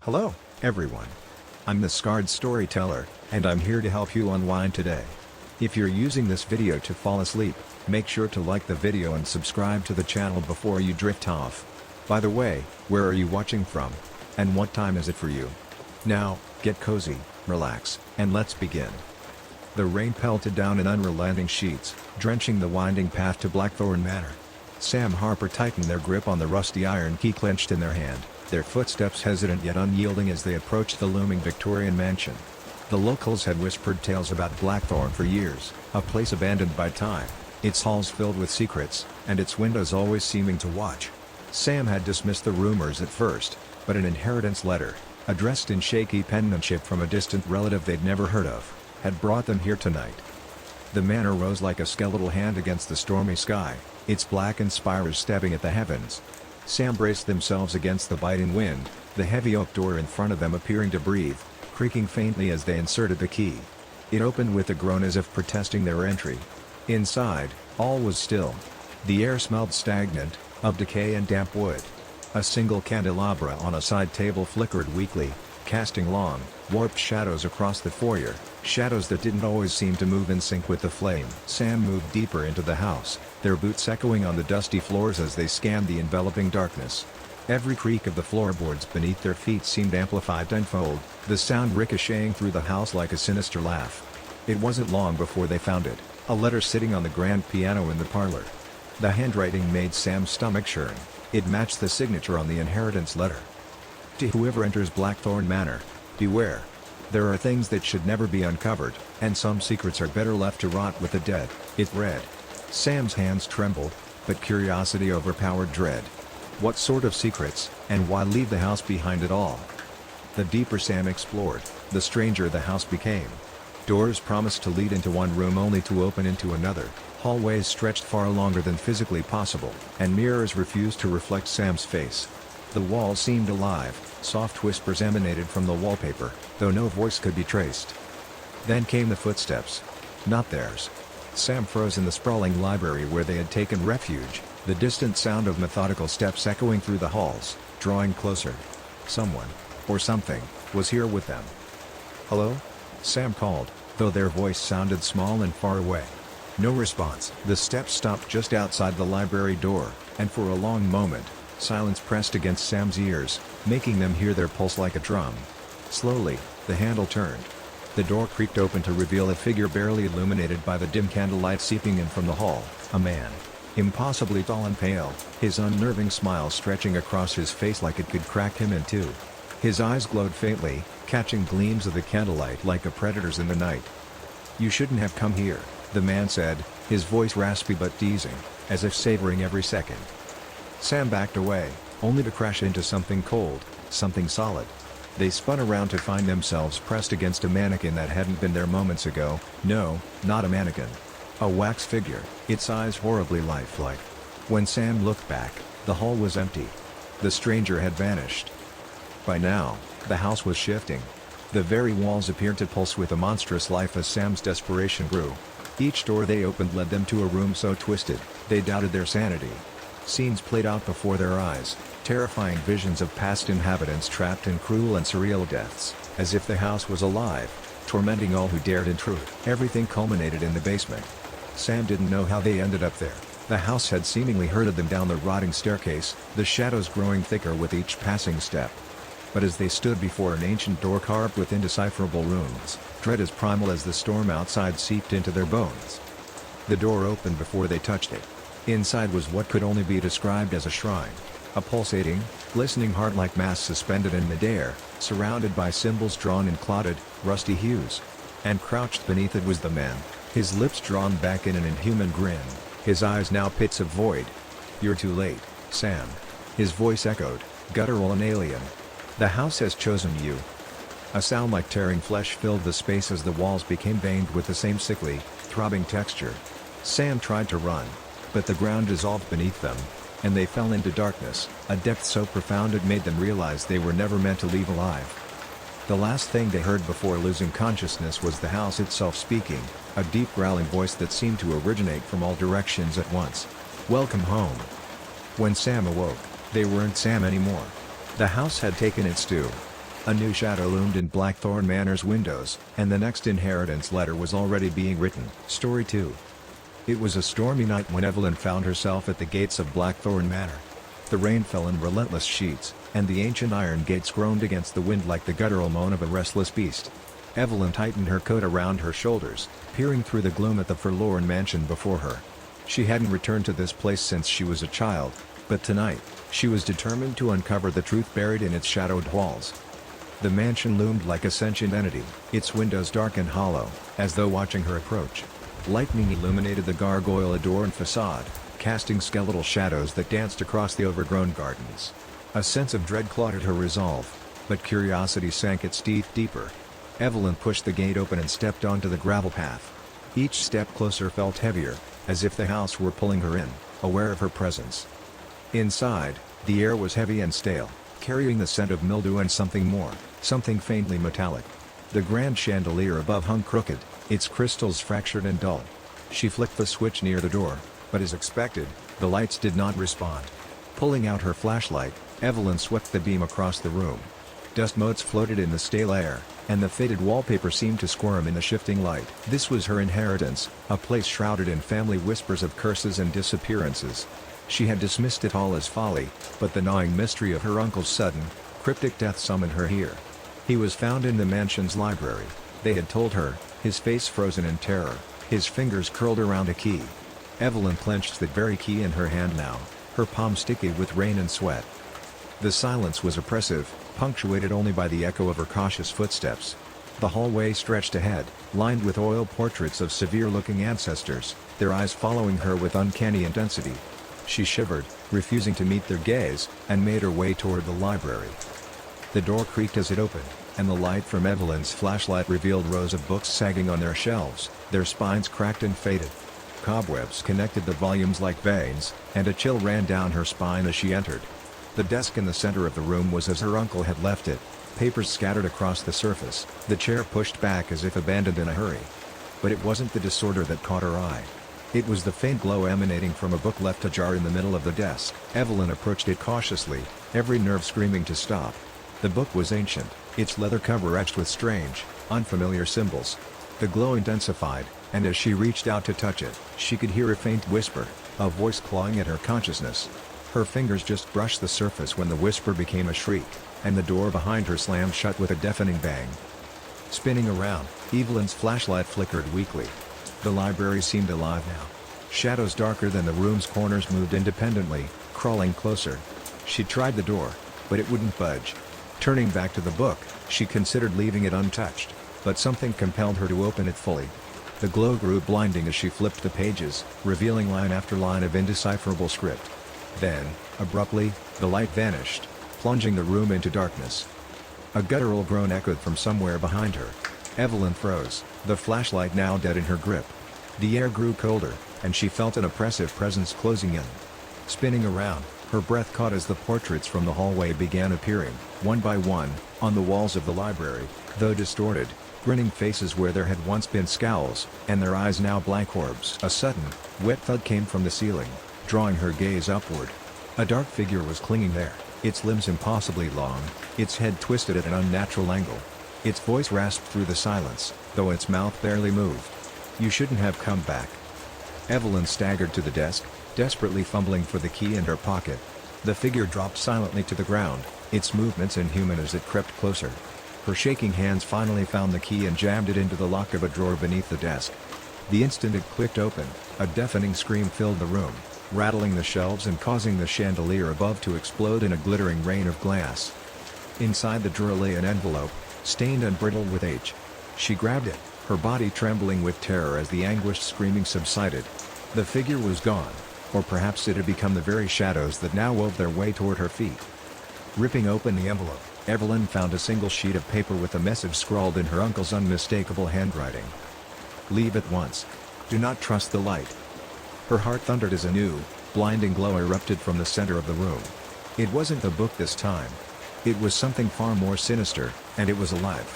Hello, everyone. I'm the Scarred Storyteller, and I'm here to help you unwind today. If you're using this video to fall asleep, make sure to like the video and subscribe to the channel before you drift off. By the way, where are you watching from? And what time is it for you? Now, get cozy, relax, and let's begin. The rain pelted down in unrelenting sheets, drenching the winding path to Blackthorn Manor. Sam Harper tightened their grip on the rusty iron key clenched in their hand, their footsteps hesitant yet unyielding as they approached the looming Victorian mansion. The locals had whispered tales about Blackthorn for years, a place abandoned by time, its halls filled with secrets, and its windows always seeming to watch. Sam had dismissed the rumors at first, but an inheritance letter, addressed in shaky penmanship from a distant relative they'd never heard of, had brought them here tonight. The manor rose like a skeletal hand against the stormy sky, its blackened spires stabbing at the heavens. Sam braced themselves against the biting wind, the heavy oak door in front of them appearing to breathe, creaking faintly as they inserted the key. It opened with a groan as if protesting their entry. Inside, all was still. The air smelled stagnant, of decay and damp wood. A single candelabra on a side table flickered weakly, casting long, warped shadows across the foyer, shadows that didn't always seem to move in sync with the flame. Sam moved deeper into the house, their boots echoing on the dusty floors as they scanned the enveloping darkness. Every creak of the floorboards beneath their feet seemed amplified tenfold, the sound ricocheting through the house like a sinister laugh. It wasn't long before they found it, a letter sitting on the grand piano in the parlor. The handwriting made Sam's stomach churn. It matched the signature on the inheritance letter. To whoever enters Blackthorn Manor, beware. There are things that should never be uncovered, and some secrets are better left to rot with the dead, it read. Sam's hands trembled, but curiosity overpowered dread. What sort of secrets, and why leave the house behind at all? The deeper Sam explored, the stranger the house became. Doors promised to lead into one room only to open into another, hallways stretched far longer than physically possible, and mirrors refused to reflect Sam's face. The walls seemed alive, soft whispers emanated from the wallpaper, though no voice could be traced. Then came the footsteps. Not theirs. Sam froze in the sprawling library where they had taken refuge, the distant sound of methodical steps echoing through the halls, drawing closer. Someone, or something, was here with them. "Hello?" Sam called, though their voice sounded small and far away. No response. The steps stopped just outside the library door, and for a long moment, silence pressed against Sam's ears, making them hear their pulse like a drum. Slowly, the handle turned. The door creaked open to reveal a figure barely illuminated by the dim candlelight seeping in from the hall, a man. Impossibly tall and pale, his unnerving smile stretching across his face like it could crack him in two. His eyes glowed faintly, catching gleams of the candlelight like a predator's in the night. "You shouldn't have come here," the man said, his voice raspy but teasing, as if savoring every second. Sam backed away, only to crash into something cold, something solid. They spun around to find themselves pressed against a mannequin that hadn't been there moments ago. No, not a mannequin. A wax figure, its eyes horribly lifelike. When Sam looked back, the hall was empty. The stranger had vanished. By now, the house was shifting. The very walls appeared to pulse with a monstrous life as Sam's desperation grew. Each door they opened led them to a room so twisted, they doubted their sanity. Scenes played out before their eyes, terrifying visions of past inhabitants trapped in cruel and surreal deaths, as if the house was alive, tormenting all who dared intrude. Everything culminated in the basement. Sam didn't know how they ended up there. The house had seemingly herded them down the rotting staircase, the shadows growing thicker with each passing step. But as they stood before an ancient door carved with indecipherable runes, dread as primal as the storm outside seeped into their bones. The door opened before they touched it. Inside was what could only be described as a shrine. A pulsating, glistening heart-like mass suspended in midair, surrounded by symbols drawn in clotted, rusty hues. And crouched beneath it was the man, his lips drawn back in an inhuman grin, his eyes now pits of void. "You're too late, Sam." His voice echoed, guttural and alien. "The house has chosen you." A sound like tearing flesh filled the space as the walls became veined with the same sickly, throbbing texture. Sam tried to run, but the ground dissolved beneath them, and they fell into darkness, a depth so profound it made them realize they were never meant to leave alive. The last thing they heard before losing consciousness was the house itself speaking, a deep growling voice that seemed to originate from all directions at once. "Welcome home." When Sam awoke, they weren't Sam anymore. The house had taken its due. A new shadow loomed in Blackthorn Manor's windows, and the next inheritance letter was already being written. Story 2. It was a stormy night when Evelyn found herself at the gates of Blackthorn Manor. The rain fell in relentless sheets, and the ancient iron gates groaned against the wind like the guttural moan of a restless beast. Evelyn tightened her coat around her shoulders, peering through the gloom at the forlorn mansion before her. She hadn't returned to this place since she was a child, but tonight, she was determined to uncover the truth buried in its shadowed walls. The mansion loomed like a sentient entity, its windows dark and hollow, as though watching her approach. Lightning illuminated the gargoyle-adorned facade, casting skeletal shadows that danced across the overgrown gardens. A sense of dread clouded her resolve, but curiosity sank its teeth deeper. Evelyn pushed the gate open and stepped onto the gravel path. Each step closer felt heavier, as if the house were pulling her in, aware of her presence. Inside, the air was heavy and stale, carrying the scent of mildew and something more, something faintly metallic. The grand chandelier above hung crooked, its crystals fractured and dull. She flicked the switch near the door, but as expected, the lights did not respond. Pulling out her flashlight, Evelyn swept the beam across the room. Dust motes floated in the stale air, and the faded wallpaper seemed to squirm in the shifting light. This was her inheritance, a place shrouded in family whispers of curses and disappearances. She had dismissed it all as folly, but the gnawing mystery of her uncle's sudden, cryptic death summoned her here. He was found in the mansion's library, they had told her, his face frozen in terror, his fingers curled around a key. Evelyn clenched that very key in her hand now, her palm sticky with rain and sweat. The silence was oppressive, punctuated only by the echo of her cautious footsteps. The hallway stretched ahead, lined with oil portraits of severe-looking ancestors, their eyes following her with uncanny intensity. She shivered, refusing to meet their gaze, and made her way toward the library. The door creaked as it opened, and the light from Evelyn's flashlight revealed rows of books sagging on their shelves, their spines cracked and faded. Cobwebs connected the volumes like veins, and a chill ran down her spine as she entered. The desk in the center of the room was as her uncle had left it, papers scattered across the surface, the chair pushed back as if abandoned in a hurry. But it wasn't the disorder that caught her eye. It was the faint glow emanating from a book left ajar in the middle of the desk. Evelyn approached it cautiously, every nerve screaming to stop. The book was ancient, its leather cover etched with strange, unfamiliar symbols. The glow intensified, and as she reached out to touch it, she could hear a faint whisper, a voice clawing at her consciousness. Her fingers just brushed the surface when the whisper became a shriek, and the door behind her slammed shut with a deafening bang. Spinning around, Evelyn's flashlight flickered weakly. The library seemed alive now. Shadows darker than the room's corners moved independently, crawling closer. She tried the door, but it wouldn't budge. Turning back to the book, she considered leaving it untouched, but something compelled her to open it fully. The glow grew blinding as she flipped the pages, revealing line after line of indecipherable script. Then, abruptly, the light vanished, plunging the room into darkness. A guttural groan echoed from somewhere behind her. Evelyn froze, the flashlight now dead in her grip. The air grew colder, and she felt an oppressive presence closing in. Spinning around, her breath caught as the portraits from the hallway began appearing, one by one, on the walls of the library, though distorted, grinning faces where there had once been scowls, and their eyes now blank orbs. A sudden, wet thud came from the ceiling, drawing her gaze upward. A dark figure was clinging there, its limbs impossibly long, its head twisted at an unnatural angle. Its voice rasped through the silence, though its mouth barely moved. "You shouldn't have come back." Evelyn staggered to the desk, desperately fumbling for the key in her pocket. The figure dropped silently to the ground, its movements inhuman as it crept closer. Her shaking hands finally found the key and jammed it into the lock of a drawer beneath the desk. The instant it clicked open, a deafening scream filled the room, rattling the shelves and causing the chandelier above to explode in a glittering rain of glass. Inside the drawer lay an envelope, stained and brittle with age. She grabbed it, her body trembling with terror as the anguished screaming subsided. The figure was gone, or perhaps it had become the very shadows that now wove their way toward her feet. Ripping open the envelope, Evelyn found a single sheet of paper with a message scrawled in her uncle's unmistakable handwriting. "Leave at once. Do not trust the light." Her heart thundered as a new, blinding glow erupted from the center of the room. It wasn't the book this time. It was something far more sinister, and it was alive.